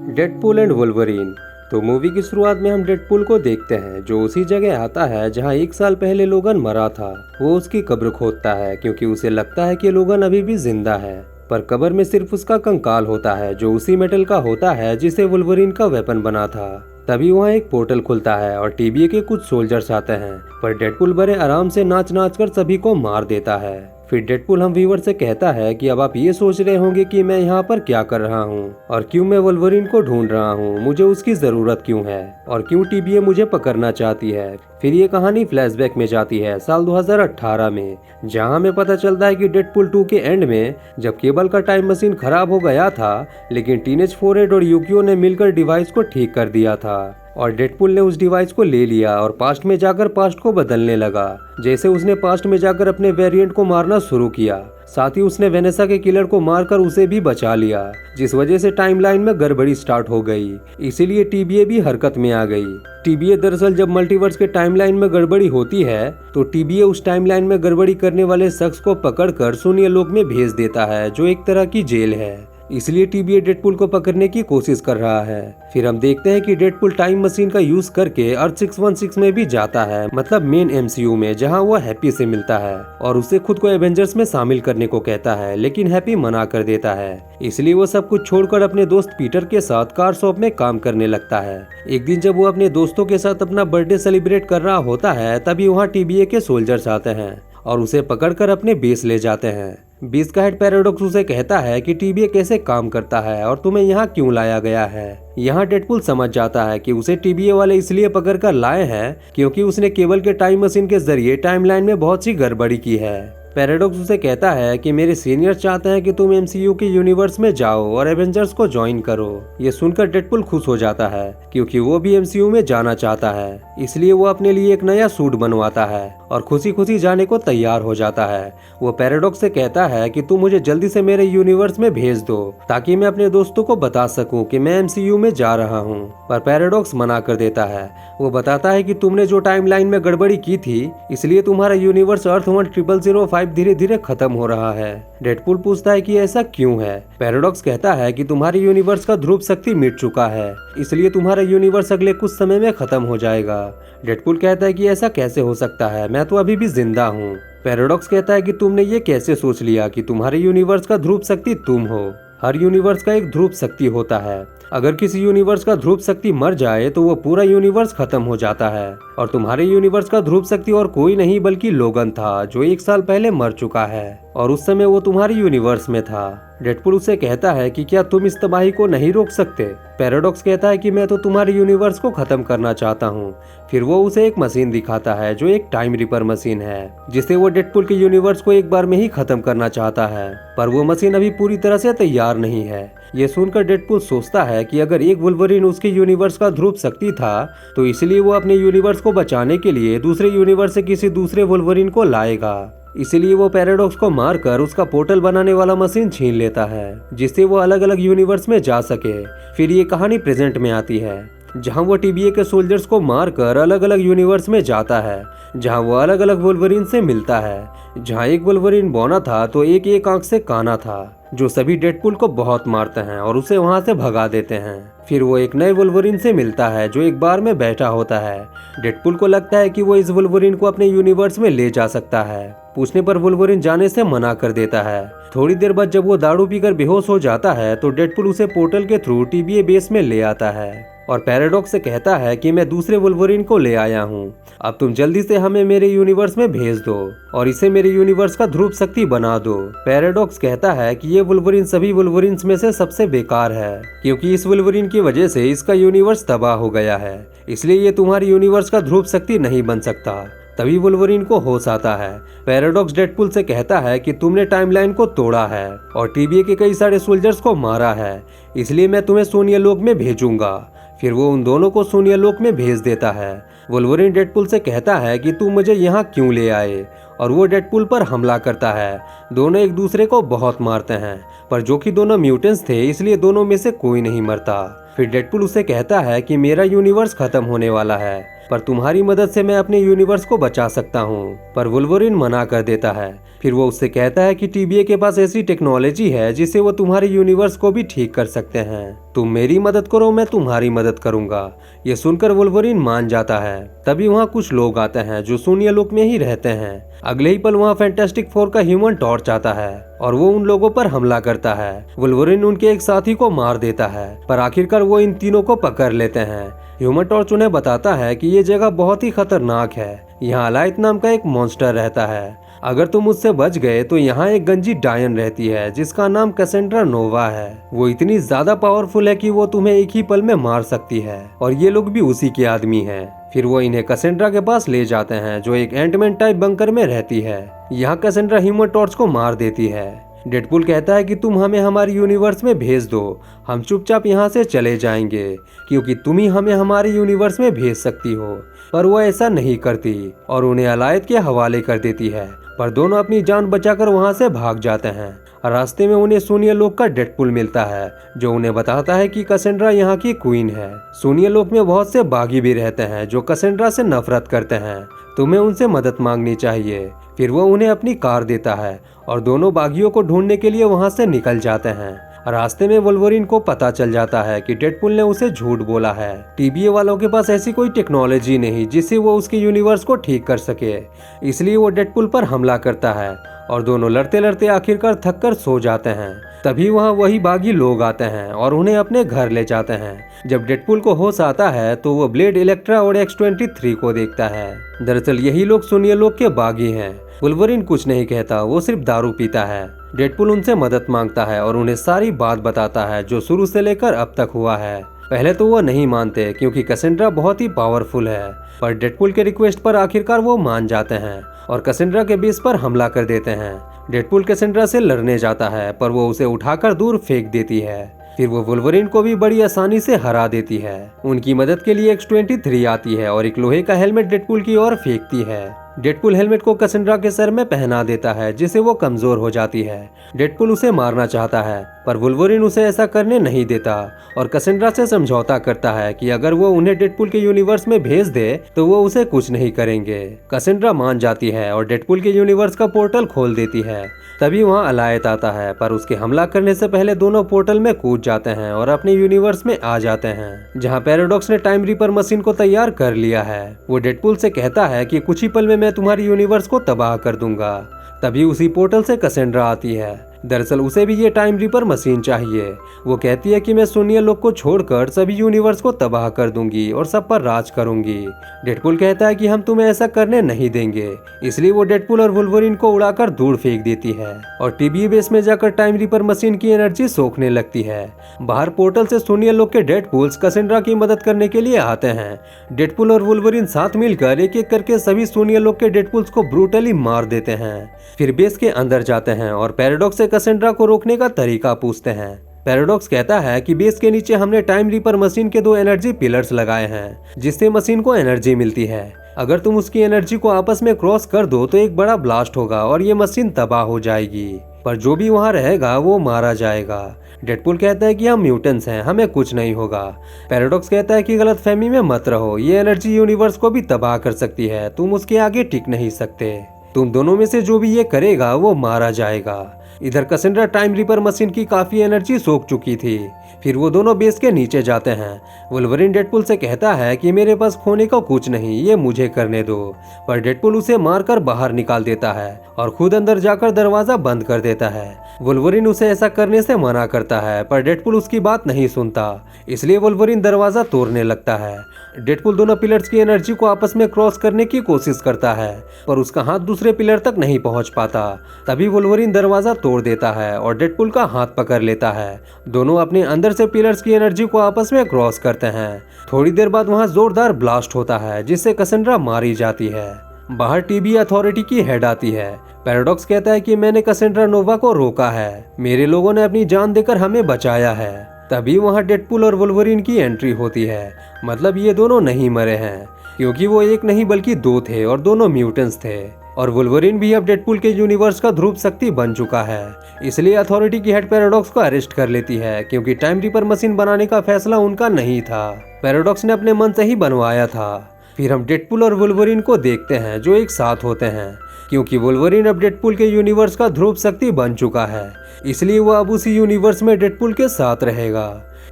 Deadpool and Wolverine. तो movie की शुरुआत में हम डेडपूल को देखते हैं जो उसी जगह आता है जहां 1 साल पहले लोगन मरा था। वो उसकी कब्र खोदता है क्योंकि उसे लगता है कि लोगन अभी भी जिंदा है, पर कब्र में सिर्फ उसका कंकाल होता है जो उसी मेटल का होता है जिसे वुल्वरीन का वेपन बना था। तभी वहाँ एक पोर्टल खुलता है और टीबीए के कुछ सोल्जर्स आते हैं, पर डेडपूल बड़े आराम से नाच नाच कर सभी को मार देता है। फिर डेडपूल हम व्यूवर से कहता है कि अब आप ये सोच रहे होंगे कि मैं यहाँ पर क्या कर रहा हूँ और क्यों मैं वुल्वरीन को ढूंढ रहा हूँ, मुझे उसकी जरूरत क्यों है और क्यों टीबीए मुझे पकड़ना चाहती है। फिर ये कहानी फ्लैशबैक में जाती है साल 2018 में, जहाँ हमें पता चलता है कि डेडपूल 2 के एंड में जब केबल का टाइम मशीन खराब हो गया था, लेकिन टीनेज फोरहेड और यूकियो ने मिलकर डिवाइस को ठीक कर दिया था और डेडपूल ने उस डिवाइस को ले लिया और पास्ट में जाकर पास्ट को बदलने लगा। जैसे उसने पास्ट में जाकर अपने वेरिएंट को मारना शुरू किया, साथ ही उसने वेनेसा के किलर को मारकर उसे भी बचा लिया, जिस वजह से टाइमलाइन में गड़बड़ी स्टार्ट हो गई। इसीलिए टीबीए भी हरकत में आ गई। टीबीए दरअसल जब मल्टीवर्स के टाइमलाइन में गड़बड़ी होती है तो टीबीए उस टाइमलाइन में गड़बड़ी करने वाले शख्स को पकड़कर शून्य लोक में भेज देता है, जो एक तरह की जेल है। इसलिए टीबीए डेडपूल को पकड़ने की कोशिश कर रहा है। फिर हम देखते हैं कि डेडपूल टाइम मशीन का यूज करके अर्थ 616 में भी जाता है, मतलब मेन एमसीयू में, जहां वो हैप्पी से मिलता है और उसे खुद को एवेंजर्स में शामिल करने को कहता है, लेकिन हैप्पी मना कर देता है। इसलिए वो सब कुछ छोड़कर अपने दोस्त पीटर के साथ कार शॉप में काम करने लगता है। एक दिन जब वो अपने दोस्तों के साथ अपना बर्थडे सेलिब्रेट कर रहा होता है, तभी वहाँ टीबीए के सोल्जर्स आते हैं और उसे पकड़कर अपने बेस ले जाते हैं। बीस का हेड पैराडॉक्स उसे कहता है कि टीबीए कैसे काम करता है और तुम्हें यहाँ क्यों लाया गया है। यहाँ डेडपूल समझ जाता है कि उसे टीबीए वाले इसलिए पकड़कर लाए हैं क्योंकि उसने केबल के टाइम मशीन के जरिए टाइमलाइन में बहुत सी गड़बड़ी की है। पैराडॉक्स उसे कहता है कि मेरे सीनियर चाहते हैं कि तुम एमसीयू के यूनिवर्स में जाओ और एवेंजर्स को ज्वाइन करो। ये सुनकर डेडपूल खुश हो जाता है क्योंकि वो भी एमसीयू में जाना चाहता है, इसलिए वो अपने लिए एक नया सूट बनवाता है और खुशी खुशी जाने को तैयार हो जाता है। वो पैराडॉक्स से कहता है कि तुम मुझे जल्दी से मेरे यूनिवर्स में भेज दो ताकि मैं अपने दोस्तों को बता सकूं कि मैं एमसीयू में जा रहा हूं, पर पैराडॉक्स मना कर देता है। वो बताता है कि तुमने जो टाइमलाइन में गड़बड़ी की थी, इसलिए तुम्हारा यूनिवर्स अर्थ 100005 धीरे धीरे खत्म हो रहा है। डेडपूल पूछता है कि ऐसा क्यों है। पैराडॉक्स कहता है कि तुम्हारे यूनिवर्स का ध्रुव शक्ति मिट चुका है, इसलिए तुम्हारा यूनिवर्स अगले कुछ समय में खत्म हो जाएगा। डेडपूल कहता है कि ऐसा कैसे हो सकता है, मैं तो अभी भी जिंदा हूँ। पैराडॉक्स कहता है कि तुमने ये कैसे सोच लिया कि तुम्हारे यूनिवर्स का ध्रुव शक्ति तुम हो। हर यूनिवर्स का एक ध्रुव शक्ति होता है। अगर किसी यूनिवर्स का ध्रुव शक्ति मर जाए तो वो पूरा यूनिवर्स खत्म हो जाता है, और तुम्हारे यूनिवर्स का ध्रुव शक्ति और कोई नहीं बल्कि लोगन था, जो 1 साल पहले मर चुका है और उस समय वो तुम्हारे यूनिवर्स में था। डेडपूल उसे कहता है कि क्या तुम इस तबाही को नहीं रोक सकते। पैराडॉक्स कहता है कि मैं तो तुम्हारे यूनिवर्स को खत्म करना चाहता हूँ। फिर वो उसे एक मशीन दिखाता है जो एक टाइम रिपर मशीन है, जिसे वो डेडपूल के यूनिवर्स को एक बार में ही खत्म करना चाहता है, पर वो मशीन अभी पूरी तरह से तैयार नहीं है। ये सुनकर डेडपूल सोचता है कि अगर एक वुल्वरीन उसके यूनिवर्स का ध्रुव शक्ति था तो इसलिए वो अपने यूनिवर्स को बचाने के लिए दूसरे यूनिवर्स से किसी दूसरे वुल्वरीन को लाएगा। इसीलिए वो पैराडॉक्स को मारकर उसका पोर्टल बनाने वाला मशीन छीन लेता है, जिससे वो अलग अलग यूनिवर्स में जा सके। फिर ये कहानी प्रेजेंट में आती है, जहां वो टीबीए के सोल्जर्स को मारकर अलग अलग यूनिवर्स में जाता है, जहां वो अलग अलग वुल्वरीन से मिलता है। जहां एक वुल्वरीन बौना था तो एक आंख से काना था, जो सभी डेडपूल को बहुत मारते हैं और उसे वहां से भगा देते हैं। फिर वो एक नए वुल्वरीन से मिलता है जो एक बार में बैठा होता है। डेडपूल को लगता है कि वो इस वुल्वरीन को अपने यूनिवर्स में ले जा सकता है। पूछने पर वुल्वरीन जाने से मना कर देता है। थोड़ी देर बाद जब वो दारू पीकर बेहोश हो जाता है तो डेडपूल उसे पोर्टल के थ्रू टीबीए बेस में ले आता है और पैराडॉक्स से कहता है कि मैं दूसरे वुल्वरीन को ले आया हूँ, अब तुम जल्दी से हमें मेरे यूनिवर्स में भेज दो और इसे मेरे यूनिवर्स का ध्रुव शक्ति बना दो। पैराडॉक्स कहता है कि ये वुल्वरीन सभी वुल्वरीन्स में से सबसे बेकार है, क्योंकि इस वुल्वरीन की वजह से इसका यूनिवर्स तबाह हो गया है, इसलिए ये तुम्हारे यूनिवर्स का ध्रुव शक्ति नहीं बन सकता। तभी वुल्वरीन को होश आता है। पैराडॉक्स डेडपूल से कहता है कि तुमने टाइमलाइन को तोड़ा है और टीबीए के कई सारे सोल्जर्स को मारा है, इसलिए मैं तुम्हें शून्य लोक में भेजूंगा। फिर वो उन दोनों को शून्य लोक में भेज देता है। वुल्वरीन डेडपूल से कहता है कि तुम मुझे यहाँ क्यों ले आए, और वो डेडपूल पर हमला करता है। दोनों एक दूसरे को बहुत मारते हैं, पर जो कि दोनों म्यूटेंट्स थे इसलिए दोनों में से कोई नहीं मरता। फिर डेडपूल उसे कहता है कि मेरा यूनिवर्स खत्म होने वाला है, पर तुम्हारी मदद से मैं अपने यूनिवर्स को बचा सकता हूँ। पर वुल्वरिन मना कर देता है। फिर वो उससे कहता है कि टीबीए के पास ऐसी टेक्नोलॉजी है जिससे वो तुम्हारे यूनिवर्स को भी ठीक कर सकते हैं। तुम मेरी मदद करो, मैं तुम्हारी मदद करूंगा। ये सुनकर वुल्वरिन मान जाता है। तभी वहाँ कुछ लोग आते हैं जो शून्य लोक में ही रहते हैं। अगले ही पल वहाँ फैंटास्टिक फोर का ह्यूमन टॉर्च आता है और वो उन लोगों पर हमला करता है। वुल्वरिन उनके एक साथी को मार देता है, पर आखिरकार वो इन तीनों को पकड़ लेते हैं। ह्यूमन टॉर्च उन्हें बताता है कि ये जगह बहुत ही खतरनाक है। यहाँ अलाइथ नाम का एक मॉन्स्टर रहता है। अगर तुम उससे बच गए तो यहाँ एक गंजी डायन रहती है जिसका नाम कैसेंड्रा नोवा है। वो इतनी ज्यादा पावरफुल है कि वो तुम्हें एक ही पल में मार सकती है और ये लोग भी उसी के आदमी हैं। फिर वो इन्हें कैसेंड्रा के पास ले जाते हैं जो एक एंटमैन टाइप बंकर में रहती है। यहाँ कैसेंड्रा ह्यूमन टॉर्च को मार देती है। डेडपुल कहता है कि तुम हमें हमारे यूनिवर्स में भेज दो, हम चुपचाप यहाँ से चले जाएंगे क्योंकि तुम ही हमें हमारे यूनिवर्स में भेज सकती हो। पर वो ऐसा नहीं करती और उन्हें अलायत के हवाले कर देती है। पर दोनों अपनी जान बचाकर वहाँ से भाग जाते हैं। रास्ते में उन्हें शून्य लोक का डेडपुल मिलता है जो उन्हें बताता है कि कैसेंड्रा यहाँ की क्वीन है। शून्य लोक में बहुत से बागी भी रहते हैं जो कैसेंड्रा से नफरत करते हैं। तुम्हें उनसे मदद मांगनी चाहिए। फिर वो उन्हें अपनी कार देता है और दोनों बागियों को ढूंढने के लिए वहाँ से निकल जाते हैं। रास्ते में वुल्वरिन को पता चल जाता है कि डेडपुल ने उसे झूठ बोला है। टीबीए वालों के पास ऐसी कोई टेक्नोलॉजी नहीं जिससे वो उसके यूनिवर्स को ठीक कर सके, इसलिए वो डेडपुल पर हमला करता है और दोनों लड़ते लड़ते आखिरकार थक कर सो जाते हैं। तभी वहाँ वही बागी लोग आते हैं और उन्हें अपने घर ले जाते हैं। जब डेडपुल को होश आता है तो वो ब्लेड, इलेक्ट्रा और X-23 को देखता है। दरअसल यही लोग शून्य लोक के बागी हैं। वुल्वरिन कुछ नहीं कहता, वो सिर्फ दारू पीता है। डेडपुल उनसे मदद मांगता है और उन्हें सारी बात बताता है जो शुरू से लेकर अब तक हुआ है। पहले तो वो नहीं मानते क्योंकि कैसेंड्रा बहुत ही पावरफुल है, पर डेडपुल के रिक्वेस्ट पर आखिरकार वो मान जाते हैं और कैसेंड्रा के बेस पर हमला कर देते हैं। डेडपुल कैसेंड्रा से लड़ने जाता है पर वो उसे उठाकर दूर फेंक देती है। फिर वो वुल्वरिन को भी बड़ी आसानी से हरा देती है। उनकी मदद के लिए X-23 आती है और एक लोहे का हेलमेट डेडपुल की ओर फेंकती है। डेडपुल हेलमेट को कैसेंड्रा के सर में पहना देता है जिससे वो कमजोर हो जाती है। डेडपुल उसे मारना चाहता है पर वुल्वरिन उसे ऐसा करने नहीं देता और कैसेंड्रा से समझौता करता है कि अगर वो उन्हें डेडपुल के यूनिवर्स में भेज दे तो वो उसे कुछ नहीं करेंगे। कैसेंड्रा मान जाती है और डेडपुल के यूनिवर्स का पोर्टल खोल देती है। तभी वहाँ अलायत आता है पर उसके हमला करने से पहले दोनों पोर्टल में कूद जाते हैं और अपने यूनिवर्स में आ जाते हैं जहाँ पैराडॉक्स ने टाइम रीपर मशीन को तैयार कर लिया है। वो डेडपुल से कहता है कि कुछ ही पल में मैं तुम्हारी यूनिवर्स को तबाह कर दूंगा। तभी उसी पोर्टल से कैसेंड्रा आती है। दरअसल उसे भी ये टाइम रीपर मशीन चाहिए। वो कहती है कि मैं शून्य लोक को छोड़कर सभी यूनिवर्स को तबाह कर दूंगी और सब पर राज करूंगी। डेडपुल कहता है कि हम तुम्हें ऐसा करने नहीं देंगे, इसलिए वो डेडपुल और वुल्वरिन को उड़ाकर दूर फेंक देती है और टीबी बेस में जाकर टाइम रीपर मशीन की एनर्जी सोखने लगती है। बाहर पोर्टल से शून्य लोक के डेडपुल्स कैसेंड्रा की मदद करने के लिए आते हैं। डेडपुल और वुल्वरिन साथ मिलकर एक एक करके सभी शून्य लोक के डेडपुल्स को ब्रूटली मार देते हैं। फिर बेस के अंदर जाते हैं और पैराडॉक्स से कैसेंड्रा को रोकने का तरीका पूछते हैं। पैराडॉक्स कहता है कि बेस के नीचे हमने टाइम रीपर मशीन के 2 एनर्जी पिलर्स लगाए हैं जिससे मशीन को एनर्जी मिलती है। अगर तुम उसकी एनर्जी को आपस में क्रॉस कर दो तो एक बड़ा ब्लास्ट होगा और ये मशीन तबाह हो जाएगी, पर जो भी वहाँ रहेगा वो मारा जाएगा। डेडपुल कहता है कि हम म्यूटेंट्स हैं, हमें कुछ नहीं होगा। पैराडॉक्स कहता है कि गलतफहमी में मत रहो, ये एनर्जी यूनिवर्स को भी तबाह कर सकती है, तुम उसके आगे टिक नहीं सकते। तुम दोनों में से जो भी ये करेगा वो मारा जाएगा। इधर कैसेंड्रा टाइम रीपर मशीन की काफी एनर्जी सोख चुकी थी। फिर वो दोनों बेस के नीचे जाते हैं। वुल्वरिन डेडपुल से कहता है कि मेरे पास खोने का कुछ नहीं, ये मुझे करने दो, पर डेडपुल उसे मारकर बाहर निकाल देता है और खुद अंदर जाकर दरवाजा बंद कर देता है। वुल्वरिन उसे ऐसा करने से मना करता है पर डेडपुल उसकी बात नहीं सुनता, इसलिए वुल्वरिन दरवाजा तोड़ने लगता है। डेडपुल दोनों पिलर्स की एनर्जी को आपस में क्रॉस करने की कोशिश करता है पर उसका हाथ दूसरे पिलर तक नहीं पहुंच पाता। तभी वुल्वरिन दरवाजा तोड़ देता है और डेडपुल का हाथ पकड़ लेता है। दोनों अपने अंदर से पिलर्स की एनर्जी को आपस में क्रॉस करते हैं। थोड़ी देर बाद वहां जोरदार ब्लास्ट होता है जिससे कैसेंड्रा मारी जाती है। बाहर टीबी अथॉरिटी की हेड आती है। पैराडॉक्स कहता है कि मैंने कैसेंड्रा नोवा को रोका है, मेरे लोगों ने अपनी जान देकर हमें बचाया है। तभी वहां डेडपुल और वुल्वरिन की एंट्री होती है। मतलब ये दोनों नहीं मरे हैं क्योंकि वो एक नहीं बल्कि 2 थे और दोनों म्यूटेंट्स थे और वुल्वरिन भी अब डेडपुल के यूनिवर्स का ध्रुव शक्ति बन चुका है। इसलिए अथॉरिटी की हेड पैराडॉक्स को अरेस्ट कर लेती है क्योंकि टाइम रीपर मशीन बनाने का फैसला उनका नहीं था, पैराडॉक्स ने अपने मन से ही बनवाया था। फिर हम डेडपुल और वुल्वरीन को देखते हैं जो एक साथ होते हैं, क्योंकि वुल्वरीन अब डेडपुल के यूनिवर्स का ध्रुव शक्ति बन चुका है, इसलिए वो अब उसी यूनिवर्स में डेडपुल के साथ रहेगा।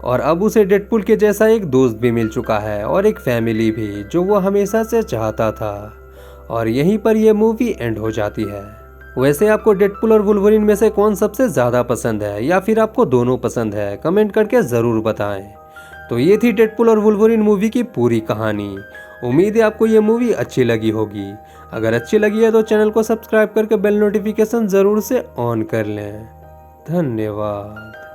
और अब उसे डेडपुल के जैसा एक दोस्त भी मिल चुका है और एक फैमिली भी, जो वो हमेशा से चाहता था। और यहीं पर यह मूवी एंड हो जाती है। वैसे आपको डेडपुल और वुल्वरीन में से कौन सबसे ज़्यादा पसंद है, या फिर आपको दोनों पसंद है, कमेंट करके ज़रूर बताएं। तो ये थी डेडपुल और वुल्वरीन मूवी की पूरी कहानी। उम्मीद है आपको ये मूवी अच्छी लगी होगी। अगर अच्छी लगी है तो चैनल को सब्सक्राइब करके बेल नोटिफिकेशन ज़रूर से ऑन कर लें। धन्यवाद।